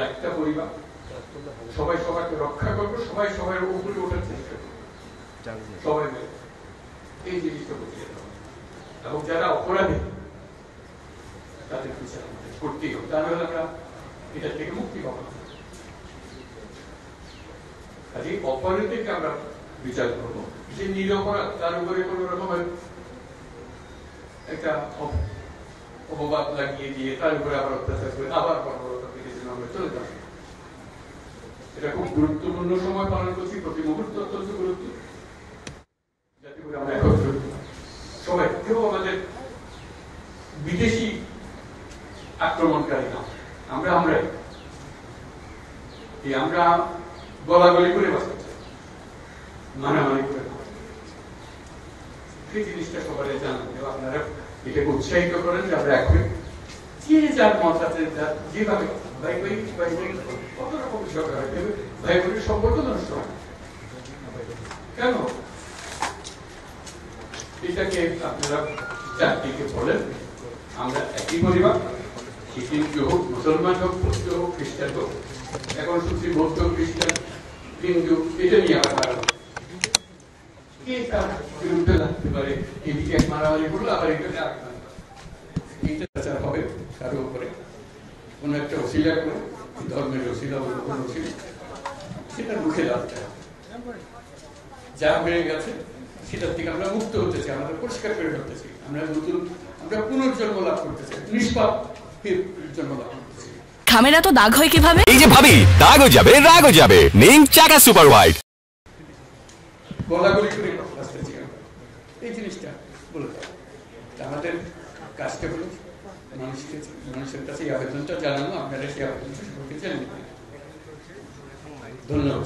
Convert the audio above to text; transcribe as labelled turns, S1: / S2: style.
S1: একটা পরিবার, সবাই সবাইকে রক্ষা করবো, সবাই সবাই উপরে ওঠার চেষ্টা করবো, সবাই মিলে এই জিনিসটা বুঝিয়ে দেওয়া। এবং যারা অপরাধী তাদের বিচার আমাদের করতেই হবে, তাহলে আমরা এটা থেকে মুক্তি পাবো। কাজে অপরাধীকে আমরা বিচার করবো, যে নিরপরাধ তার উপরে কোন রকমের একটা অপবাদ লাগিয়ে দিয়ে তার উপরে আবার অত্যাচার করে আবার আমরা চলে যাব। এটা খুব গুরুত্বপূর্ণ সময় পালন করছি, প্রতি মুহূর্ত অত্যন্ত গুরুত্ব, যাতে করে আমরা একত্রিত সবাই, কেউ আমাদের বিদেশি আক্রমণকারী না, আমরাই আমরা গলাগলি করে বাঁচতে চাই, মারামারি করে না। সেই জিনিসটা সবাই জানান, আপনারা এটাকে উৎসাহিত করেন যে আমরা এখন যে যার মত আছে যেভাবে ভাই ভাই ভাই ভাই কত রকম বিষয় ভাই বোনের সম্পর্ক নষ্ট হয় কেন? এটাকে আপনারা চারদিকে বলেন আমরা একই পরিবার, হিন্দু হোক, মুসলমান হোক, বৌদ্ধ হোক, খ্রিস্টান হোক, এখন শুনছি বৌদ্ধ, খ্রিস্টান, হিন্দু, এটা নিয়ে আবার কে তার বিরুদ্ধে লাগতে পারে, এদিকে এক মারামারি করলো আবার এটাকে আরেক এইটা হবে কারো উপরে কোন একটা অশিলা করে, ধর্মের অশিলা বলে কোন অশিলা, সেটা মুখে লাগতে হবে। যা বেড়ে গেছে সেটার থেকে আমরা মুক্ত হতে চাই, আমরা পরিষ্কার করে ফেলতেছি, আমরা নতুন, আমরা পুনর্জন্ম লাভ করতে চাই, নিষ্পাপ জন্ম লাভ করতে চাই।
S2: খামেরা তো দাগ হয় কিভাবে?
S3: এই যে ভাবি, দাগও যাবে রাগও যাবে, নিন চাকা সুপার হোয়াইট।
S1: গলাগলি করে এই জিনিসটা বলে আমাদের কাজটা হলো মানুষের কাছে এই আবেদনটা জানানো, আপনারা সেই আবেদনটা সম্পর্কে জানিয়ে। ধন্যবাদ।